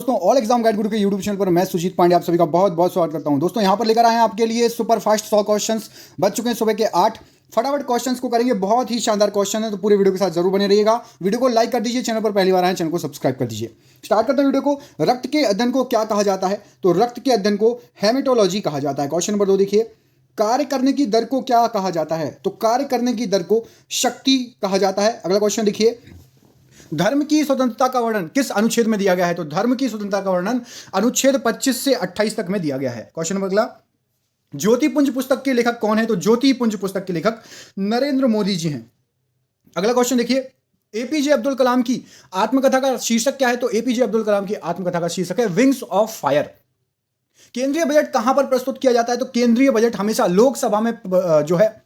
दोस्तों all exam guide गुरु के YouTube channel पर मैं सुजीत पांडे आप सभी का बहुत बहुत स्वागत करता हूं। दोस्तों यहां पर लेकर आए हैं आपके लिए सुपर फास्ट 100 क्वेश्चंस। बच चुके हैं सुबह के 8। फटाफट क्वेश्चंस को करेंगे, बहुत ही शानदार क्वेश्चन है, तो पूरे वीडियो के साथ जरूर बने रहिएगा। वीडियो को लाइक कर दीजिए, चैनल पर पहली बार आए चैनल को सब्सक्राइब कर दीजिए। स्टार्ट करते हैं वीडियो को। रक्त के अध्ययन को क्या कहा जाता है? तो रक्त के अध्ययन को हेमेटोलॉजी कहा जाता है। क्वेश्चन नंबर 2 देखिए, कार्य करने की दर को क्या कहा जाता है? तो कार्य करने की दर को शक्ति कहा जाता है। अगला क्वेश्चन देखिए, धर्म की स्वतंत्रता का वर्णन किस अनुच्छेद में दिया गया है? तो धर्म की स्वतंत्रता का वर्णन अनुच्छेद 25 से 28 तक में दिया गया है। क्वेश्चन नंबर अगला, ज्योतिपुंज पुस्तक के लेखक कौन है? तो ज्योतिपुंज पुस्तक के लेखक नरेंद्र मोदी जी हैं। अगला क्वेश्चन देखिए, एपीजे अब्दुल कलाम की आत्मकथा का शीर्षक क्या है? तो एपीजे अब्दुल कलाम की आत्मकथा का शीर्षक है विंग्स ऑफ फायर। केंद्रीय बजट कहां पर प्रस्तुत किया जाता है? तो केंद्रीय बजट हमेशा लोकसभा में जो है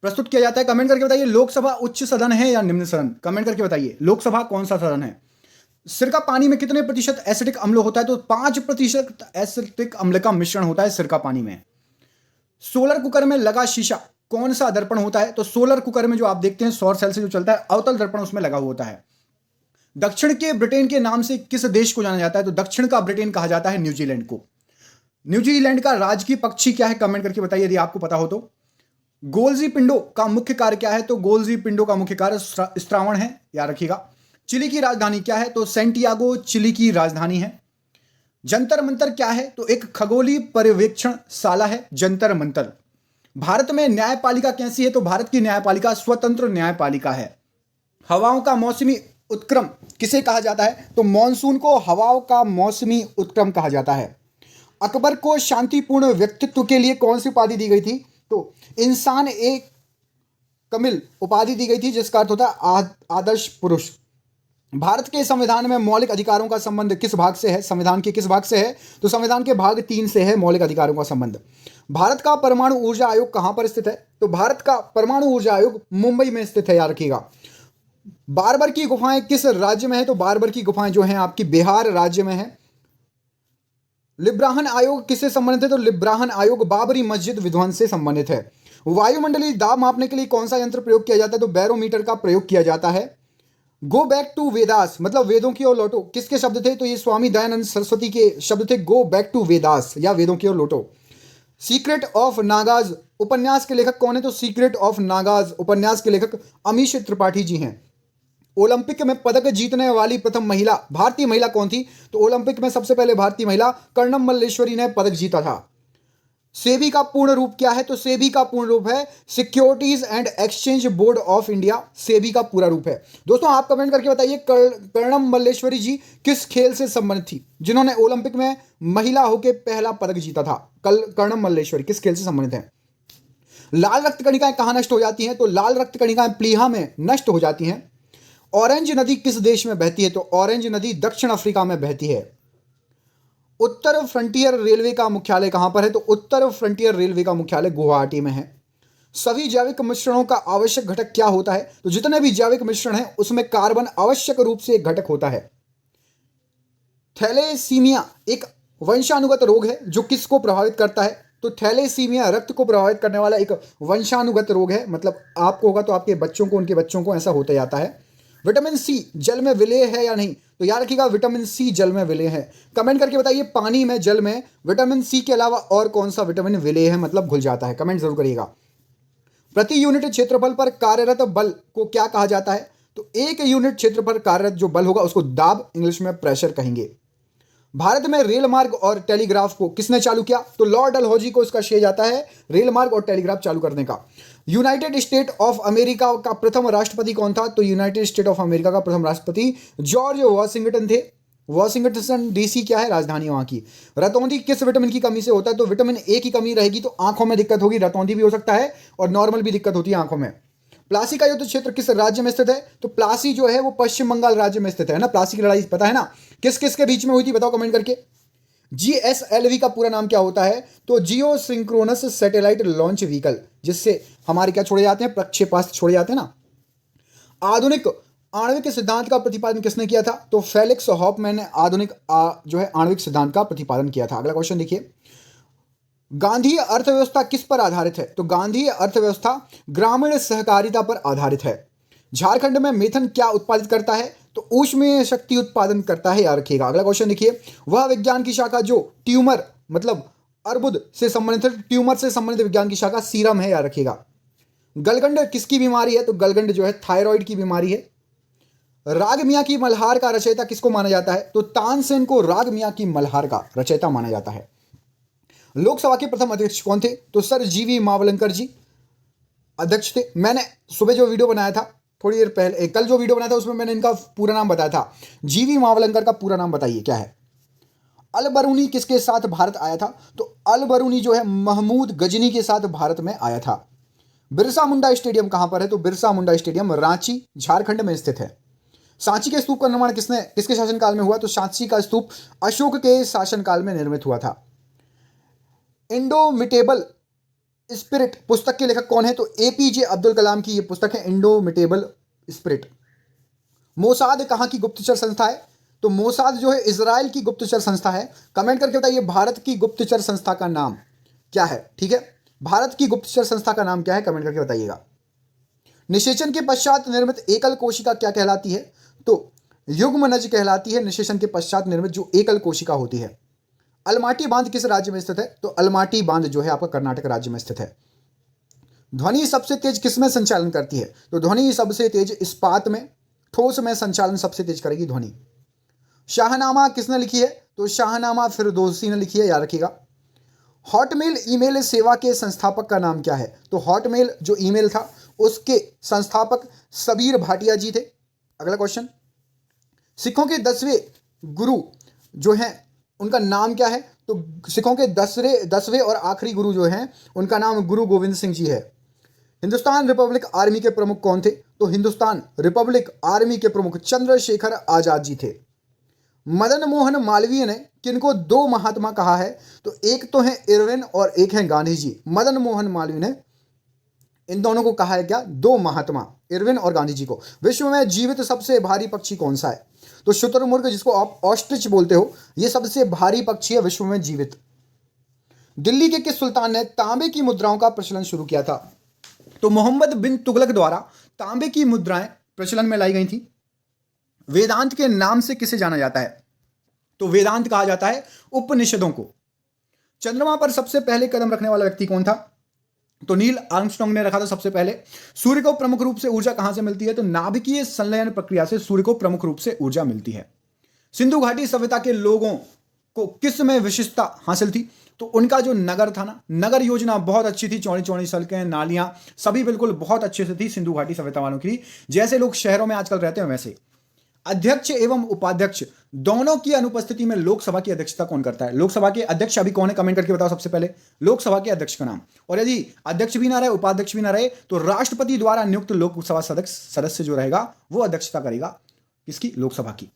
प्रस्तुत किया जाता है। कमेंट करके बताइए, लोकसभा उच्च सदन है या निम्न सदन? कमेंट करके बताइए, लोकसभा कौन सा सदन है? सिरका पानी में कितने प्रतिशत एसिडिक अम्ल होता है? तो 5% एसिडिक अम्ल का मिश्रण होता है सिरका पानी में। सोलर कुकर में लगा शीशा कौन सा दर्पण होता है? तो सोलर कुकर में जो आप देखते हैं सौर सेल से जो चलता है, अवतल दर्पण उसमें लगा हुआ होता है। दक्षिण के ब्रिटेन के नाम से किस देश को जाना जाता है? तो दक्षिण का ब्रिटेन कहा जाता है न्यूजीलैंड को। न्यूजीलैंड का राजकीय पक्षी क्या है? कमेंट करके बताइए यदि आपको पता हो तो। गोल्जी पिंडो का मुख्य कार्य क्या है? तो गोल्जी पिंडो का मुख्य कार्य श्रावण है, याद रखिएगा। चिली की राजधानी क्या है? तो सेंटियागो चिली की राजधानी है। जंतर मंतर क्या है? तो एक खगोलीय पर्यवेक्षण शाला है जंतर मंतर। भारत में न्यायपालिका कैसी है? तो भारत की न्यायपालिका स्वतंत्र न्यायपालिका है। हवाओं का मौसमी उत्क्रम किसे कहा जाता है? तो मॉनसून को हवाओं का मौसमी उत्क्रम कहा जाता है। अकबर को शांतिपूर्ण व्यक्तित्व के लिए कौन सी उपाधि दी गई थी? तो इंसान एक कमिल उपाधि दी गई थी, जिसका अर्थ होता है आदर्श पुरुष। भारत के संविधान में मौलिक अधिकारों का संबंध किस भाग से है? संविधान के किस भाग से है? तो संविधान के भाग 3 से है मौलिक अधिकारों का संबंध। भारत का परमाणु ऊर्जा आयोग कहां पर स्थित है? तो भारत का परमाणु ऊर्जा आयोग मुंबई में स्थित है, याद रखिएगा। बारबर की गुफाएं किस राज्य में है? तो बारबर की गुफाएं जो हैं आपकी बिहार राज्य में है। लिब्राहन आयोग किससे संबंधित है? तो लिब्राहन आयोग बाबरी मस्जिद विध्वंस से संबंधित है। वायुमंडलीय दाब मापने के लिए कौन सा यंत्र प्रयोग किया जाता है? तो बैरोमीटर का प्रयोग किया जाता है। गो बैक टू वेदास मतलब वेदों की ओर लौटो किसके शब्द थे? तो ये स्वामी दयानंद सरस्वती के शब्द थे। गो बैक टू वेदास या वेदों की ओर लौटो। सीक्रेट ऑफ नागाज उपन्यास के लेखक कौन है? तो सीक्रेट ऑफ नागाज उपन्यास के लेखक अमीश त्रिपाठी जी हैं। ओलंपिक में पदक जीतने वाली प्रथम महिला भारतीय महिला कौन थी? तो ओलंपिक में सबसे पहले भारतीय महिला कर्णम मल्लेश्वरी ने पदक जीता था। सेबी का पूर्ण रूप क्या है? तो सेबी का पूर्ण रूप है securities and exchange board of India. SEBI का पूरा रूप है। दोस्तों आप कमेंट करके बताइए, कर्णम मल्लेश्वरी जी किस खेल से संबंधित थी, जिन्होंने ओलंपिक में महिला होकर पहला पदक जीता था? कर्णम मल्लेश्वरी किस खेल से संबंधित है? लाल रक्त कणिकाएं कहां नष्ट हो जाती हैं? तो लाल रक्त कणिकाएं प्लीहा में नष्ट हो जाती हैं। ऑरेंज नदी किस देश में बहती है? तो ऑरेंज नदी दक्षिण अफ्रीका में बहती है। उत्तर फ्रंटियर रेलवे का मुख्यालय कहां पर है? तो उत्तर फ्रंटियर रेलवे का मुख्यालय गुवाहाटी में है। सभी जैविक मिश्रणों का आवश्यक घटक क्या होता है? तो जितने भी जैविक मिश्रण हैं उसमें कार्बन आवश्यक रूप से एक घटक होता है। थैलेसीमिया एक वंशानुगत रोग है जो किसको प्रभावित करता है? तो थैलेसीमिया रक्त को प्रभावित करने वाला एक वंशानुगत रोग है, मतलब आपको होगा तो आपके बच्चों को, उनके बच्चों को ऐसा होता जाता है। विटामिन सी जल में विलेय है या नहीं? तो याद रखिएगा विटामिन सी जल में विलेय है। कमेंट करके बताइए, पानी में, जल में विटामिन सी के अलावा और कौन सा विटामिन विलेय है, मतलब घुल जाता है? कमेंट जरूर करिएगा। प्रति यूनिट क्षेत्रफल पर कार्यरत बल को क्या कहा जाता है? तो 1 यूनिट क्षेत्र पर कार्यरत जो बल होगा उसको दाब, इंग्लिश में प्रेशर कहेंगे। भारत में रेल मार्ग और टेलीग्राफ को किसने चालू किया? तो लॉर्ड डलहौजी को इसका श्रेय जाता है रेल मार्ग और टेलीग्राफ चालू करने का। यूनाइटेड स्टेट ऑफ अमेरिका का प्रथम राष्ट्रपति कौन था? तो यूनाइटेड स्टेट ऑफ अमेरिका का प्रथम राष्ट्रपति जॉर्ज वॉशिंगटन थे। वॉशिंगटन डीसी क्या है? राजधानी वहां की। रतौंधी किस विटामिन की कमी से होता है? तो विटामिन ए की कमी रहेगी तो आंखों में दिक्कत होगी। रतौंधी भी हो सकता है और नॉर्मल भी दिक्कत होती है आंखों में। प्लासी का युद्ध क्षेत्र किस राज्य में स्थित है? तो प्लासी जो है वो पश्चिम बंगाल राज्य में स्थित है ना। प्लासी की लड़ाई पता है ना, किस किस के बीच में हुई थी, बताओ कमेंट करके। जीएसएलवी का पूरा नाम क्या होता है? तो जियो सिंक्रोनस सैटेलाइट लॉन्च व्हीकल, जिससे हमारे क्या छोड़े जाते हैं, प्रक्षेपास्त्र छोड़े जाते हैं ना। आधुनिक आणविक सिद्धांत का प्रतिपादन किसने किया था? तो फेलिक्स हॉफमैन ने आधुनिक जो है आणविक सिद्धांत का प्रतिपादन किया था। अगला क्वेश्चन देखिए, गांधी अर्थव्यवस्था किस पर आधारित है? तो गांधी अर्थव्यवस्था ग्रामीण सहकारिता पर आधारित है। झारखंड में मेथन क्या उत्पादित करता है? तो ऊष्मीय शक्ति उत्पादन करता है, याद रखिएगा। अगला क्वेश्चन देखिए, वह विज्ञान की शाखा जो ट्यूमर मतलब अर्बुद से संबंधित है, ट्यूमर से संबंधित विज्ञान की शाखा सीरम है, याद रखिएगा। गलगंड किसकी बीमारी है? तो गलगंड जो है थायराइड की बीमारी है। राग मियां की मल्हार का रचयिता किसको माना जाता है? तो तानसेन को राग मियां की मल्हार का रचयिता माना जाता है। लोकसभा के प्रथम अध्यक्ष कौन थे? तो सर जीवी मावलंकर जी अध्यक्ष थे। मैंने सुबह जो वीडियो बनाया था, थोड़ी देर पहले, कल जो वीडियो बनाया था उसमें मैंने इनका पूरा नाम बताया था। जीवी मावलंकर का पूरा नाम बताइए क्या है? अल बरूनी किसके साथ भारत आया था? तो अल बरूनी जो है महमूद गजनी के साथ भारत में आया था। बिरसा मुंडा स्टेडियम कहां पर है? तो बिरसा मुंडा स्टेडियम रांची झारखंड में स्थित है। सांची के स्तूप का निर्माण किसके शासनकाल में हुआ? तो सांची का स्तूप अशोक के शासनकाल में निर्मित हुआ था। इंडोमिटेबल स्पिरिट पुस्तक के लेखक कौन है? तो एपीजे अब्दुल कलाम की यह पुस्तक है, इंडोमिटेबल स्पिरिट। मोसाद कहां की गुप्तचर संस्था है? तो मोसाद जो है इजराइल की गुप्तचर संस्था है। कमेंट करके बताइए भारत की गुप्तचर संस्था का नाम क्या है? ठीक है, भारत की गुप्तचर संस्था का नाम क्या है? कमेंट करके बताइएगा। निषेचन के पश्चात निर्मित एकल कोशिका क्या कहलाती है? तो युग्मनज कहलाती है, निषेचन के पश्चात निर्मित जो एकल कोशिका होती है। अलमाटी बांध किस राज्य में स्थित है? तो अलमाटी बांध जो है आपका कर्नाटक राज्य में स्थित है। ध्वनि सबसे तेज किस में संचालन करती है? तो ध्वनि सबसे तेज इस्पात में, ठोस में संचालन सबसे तेज करेगी ध्वनि। शाहनामा किसने लिखी है? तो शाहनामा फिरदौसी ने लिखी है, याद रखिएगा। हॉटमेल ईमेल सेवा के संस्थापक का नाम क्या है? तो हॉटमेल जो ईमेल था उसके संस्थापक सबीर भाटिया जी थे। अगला क्वेश्चन, सिखों के 10वें गुरु जो हैं उनका नाम क्या है? तो सिखों के 10वें और आखिरी गुरु जो हैं उनका नाम गुरु गोविंद सिंह जी है। हिंदुस्तान रिपब्लिक आर्मी के प्रमुख कौन थे? तो हिंदुस्तान रिपब्लिक आर्मी के प्रमुख चंद्रशेखर आजाद जी थे। मदन मोहन मालवीय ने किनको दो महात्मा कहा है? तो एक तो है इरविन और एक है गांधी जी। मदन मोहन मालवीय ने इन दोनों को कहा है क्या? दो महात्मा, इरविन और गांधी जी को। विश्व में जीवित सबसे भारी पक्षी कौन सा है? तो शुतुरमुर्ग, जिसको आप ऑस्ट्रिच बोलते हो, यह सबसे भारी पक्षी है विश्व में जीवित। दिल्ली के किस सुल्तान ने तांबे की मुद्राओं का प्रचलन शुरू किया था? तो मोहम्मद बिन तुगलक द्वारा तांबे की मुद्राएं प्रचलन में लाई गई थी। वेदांत के नाम से किसे जाना जाता है? तो वेदांत कहा जाता है उपनिषदों को। चंद्रमा पर सबसे पहले कदम रखने वाला व्यक्ति कौन था? तो नील आर्मस्ट्रांग ने रखा था सबसे पहले। सूर्य को प्रमुख रूप से ऊर्जा कहां से मिलती है? तो नाभिकीय संलयन प्रक्रिया से सूर्य को प्रमुख रूप से ऊर्जा मिलती है। सिंधु घाटी सभ्यता के लोगों को किस में विशिष्टता हासिल थी? तो उनका जो नगर था ना, नगर योजना बहुत अच्छी थी, चौड़ी चौड़ी सड़कें, नालियां सभी बिल्कुल बहुत अच्छे से थी सिंधु घाटी सभ्यता वालों की, जैसे लोग शहरों में आजकल रहते हैं वैसे। अध्यक्ष एवं उपाध्यक्ष दोनों की अनुपस्थिति में लोकसभा की अध्यक्षता कौन करता है? लोकसभा के अध्यक्ष अभी कौन है? कमेंट करके बताओ सबसे पहले लोकसभा के अध्यक्ष का नाम। और यदि अध्यक्ष भी ना रहे, उपाध्यक्ष भी ना रहे, तो राष्ट्रपति द्वारा नियुक्त लोकसभा सदस्य जो रहेगा वो अध्यक्षता करेगा किसकी? लोकसभा की।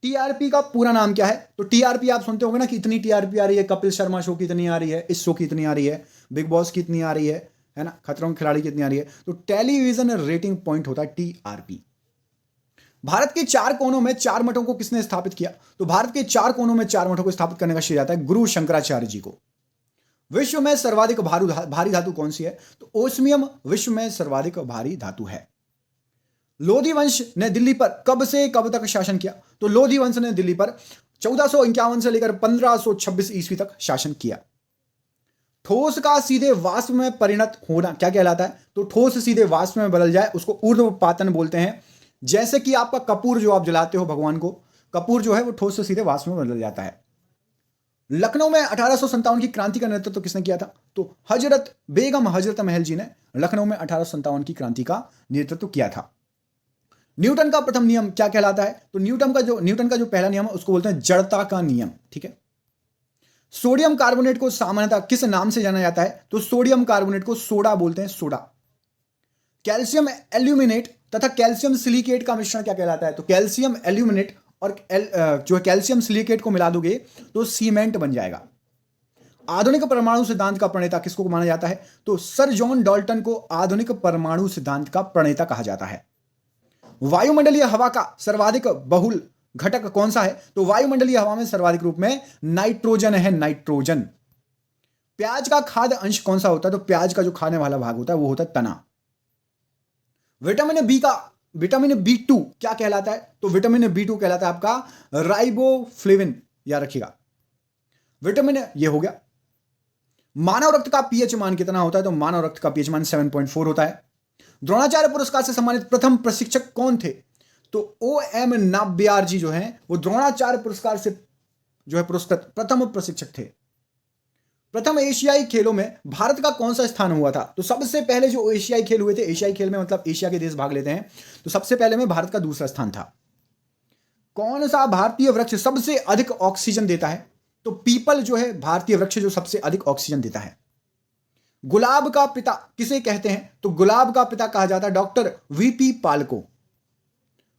टीआरपी का पूरा नाम क्या है? तो टीआरपी आप सुनते होंगे ना कि इतनी टीआरपी आ रही है, कपिल शर्मा शो की इतनी आ रही है, इस शो की इतनी आ रही है, बिग बॉस की इतनी आ रही है ना, खतरों के खिलाड़ी की इतनी आ रही है। तो टेलीविजन रेटिंग पॉइंट होता है टीआरपी। भारत के चार कोनों में चार मठों को किसने स्थापित किया? तो भारत के चार कोनों में चार मठों को स्थापित करने का श्रेय जाता है गुरु शंकराचार्य जी को। विश्व में सर्वाधिक भारी धातु कौन सी है? तो ओस्मियम विश्व में सर्वाधिक भारी धातु है। लोधी वंश ने दिल्ली पर कब से कब तक शासन किया? तो लोधी वंश ने दिल्ली पर 1451 से लेकर 1526 ईस्वी तक शासन किया। ठोस का सीधे वाष्प में परिणत होना क्या कहलाता है? तो ठोस सीधे वाष्प में बदल जाए उसको ऊर्ध्वपातन बोलते हैं। जैसे कि आपका कपूर जो आप जलाते हो भगवान को, कपूर जो है वो ठोस से सीधे वाष्प में बदल जाता है। लखनऊ में 1857 की क्रांति का नेतृत्व तो किसने किया था? तो हजरत बेगम हजरत महल जी ने लखनऊ में 1857 की क्रांति का नेतृत्व किया था। न्यूटन का प्रथम नियम क्या कहलाता है? तो न्यूटन का जो पहला नियम है उसको बोलते हैं जड़ता का नियम। ठीक है। सोडियम कार्बोनेट को सामान्यतः किस नाम से जाना जाता है? तो सोडियम कार्बोनेट को सोडा बोलते हैं, सोडा। कैल्शियम एल्यूमिनेट तथा कैल्शियम सिलिकेट का मिश्रण क्या कहलाता है? तो कैल्शियम एल्यूमिनेट और जो कैल्शियम सिलिकेट को मिला दोगे तो सीमेंट बन जाएगा। आधुनिक परमाणु सिद्धांत का प्रणेता किसको माना जाता है? तो सर जॉन डाल्टन को आधुनिक परमाणु सिद्धांत का प्रणेता कहा जाता है। वायुमंडलीय हवा का सर्वाधिक बहुल घटक कौन सा है? तो वायुमंडलीय हवा में सर्वाधिक रूप में नाइट्रोजन है, नाइट्रोजन। प्याज का खाद्य अंश कौन सा होता है? तो प्याज का जो खाने वाला भाग होता है वो होता है तना। विटामिन बी का विटामिन B2 क्या कहलाता है? तो विटामिन B2 कहलाता है आपका राइबोफ्लेविन, याद रखिएगा। विटामिन ये हो गया। मानव रक्त का पीएच मान कितना होता है? तो मानव रक्त का पीएच मान 7.4 होता है। द्रोणाचार्य पुरस्कार से सम्मानित प्रथम प्रशिक्षक कौन थे? तो OM नाम्बियार जी जो हैं वो द्रोणाचार्य पुरस्कार से जो है पुरस्कृत प्रथम प्रशिक्षक थे। प्रथम एशियाई खेलों में भारत का कौन सा स्थान हुआ था? तो सबसे पहले जो एशियाई खेल हुए थे, एशियाई खेल में मतलब एशिया के देश भाग लेते हैं, तो सबसे पहले में भारत का दूसरा स्थान था। कौन सा भारतीय वृक्ष सबसे अधिक ऑक्सीजन देता है? तो पीपल जो है भारतीय वृक्ष जो सबसे अधिक ऑक्सीजन देता है। गुलाब का पिता किसे कहते हैं? तो गुलाब का पिता कहा जाता है डॉक्टर VP पाल को।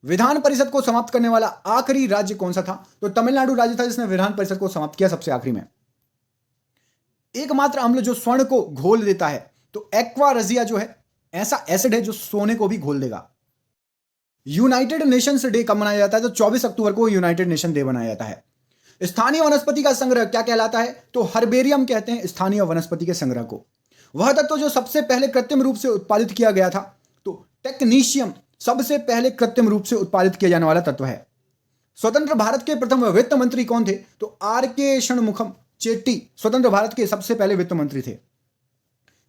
विधान परिषद को समाप्त करने वाला आखिरी राज्य कौन सा था? तो तमिलनाडु राज्य था जिसने विधान परिषद को समाप्त किया सबसे आखिरी में। एकमात्र अम्ल जो स्वर्ण को घोल देता है, तो एक्वा रजिया जो है ऐसा एसिड है जो सोने को भी घोल देगा। यूनाइटेड नेशंस डे कब मनाया जाता है? तो 24 अक्टूबर को यूनाइटेड नेशन डे मनाया जाता है। स्थानीय वनस्पति का संग्रह क्या कहलाता है? तो हर्बेरियम कहते हैं स्थानीय वनस्पति के संग्रह को। वह तत्व जो सबसे पहले कृत्रिम रूप से उत्पादित किया गया था, तो टेक्नीशियम सबसे पहले कृत्रिम रूप से उत्पादित किया जाने वाला तत्व है। स्वतंत्र भारत के प्रथम वित्त मंत्री कौन थे? तो RK षणमुखम चेट्टी स्वतंत्र भारत के सबसे पहले वित्त मंत्री थे।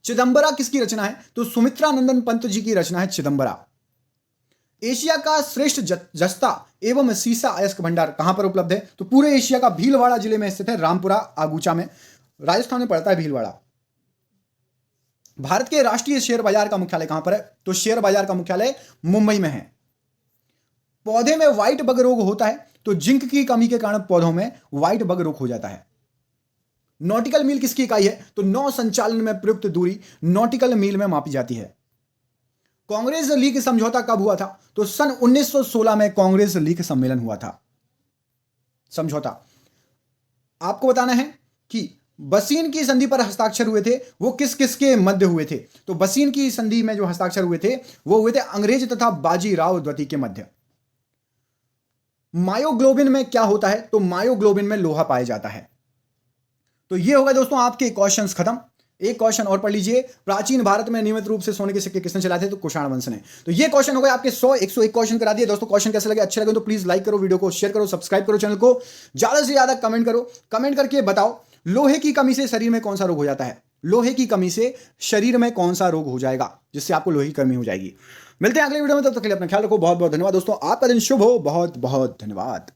चिदंबरा किसकी रचना है? तो सुमित्रा नंदन पंत जी की रचना है चिदंबरा। एशिया का श्रेष्ठ जस्ता एवं सीसा अयस्क भंडार कहां पर उपलब्ध है? तो पूरे एशिया का भीलवाड़ा जिले में स्थित है, रामपुरा आगूचा में, राजस्थान में पड़ता है भीलवाड़ा। भारत के राष्ट्रीय शेयर बाजार का मुख्यालय कहां पर है? तो शेयर बाजार का मुख्यालय मुंबई में है। पौधे में व्हाइट बग रोग होता है, तो जिंक की कमी के कारण पौधों में व्हाइट बग रोग हो जाता है। नॉटिकल मील किसकी इकाई है? तो नौ संचालन में प्रयुक्त दूरी नॉटिकल मील में मापी जाती है। कांग्रेस लीग समझौता कब हुआ था? तो सन 1916 में कांग्रेस लीग सम्मेलन हुआ था। समझौता आपको बताना है कि बसीन की संधि पर हस्ताक्षर हुए थे वो किस किस के मध्य हुए थे? तो बसीन की संधि में जो हस्ताक्षर हुए थे वो हुए थे अंग्रेज तथा बाजीराव द्वितीय के मध्य। मायोग्लोबिन में क्या होता है? तो मायोग्लोबिन में लोहा पाया जाता है। तो ये होगा दोस्तों आपके क्वेश्चंस खत्म। एक क्वेश्चन और पढ़ लीजिए। प्राचीन भारत में नियमित रूप से सोने के सिक्के किसने चलाए थे? तो कुषाण वंश ने। तो ये क्वेश्चन हो गए आपके 101 क्वेश्चन करा दिए दोस्तों। क्वेश्चन कैसे लगे? अच्छे लगे तो प्लीज लाइक करो, वीडियो को शेयर करो, सब्सक्राइब करो चैनल को, ज्यादा से ज्यादा कमेंट करो। कमेंट करके बताओ लोहे की कमी से शरीर में कौन सा रोग हो जाता है? लोहे की कमी से शरीर में कौन सा रोग हो जाएगा जिससे आपको लोहे की कमी हो जाएगी? मिलते हैं अगले वीडियो में, तब तक के लिए अपना ख्याल रखो। बहुत बहुत धन्यवाद दोस्तों, आपका दिन शुभ हो। बहुत बहुत धन्यवाद।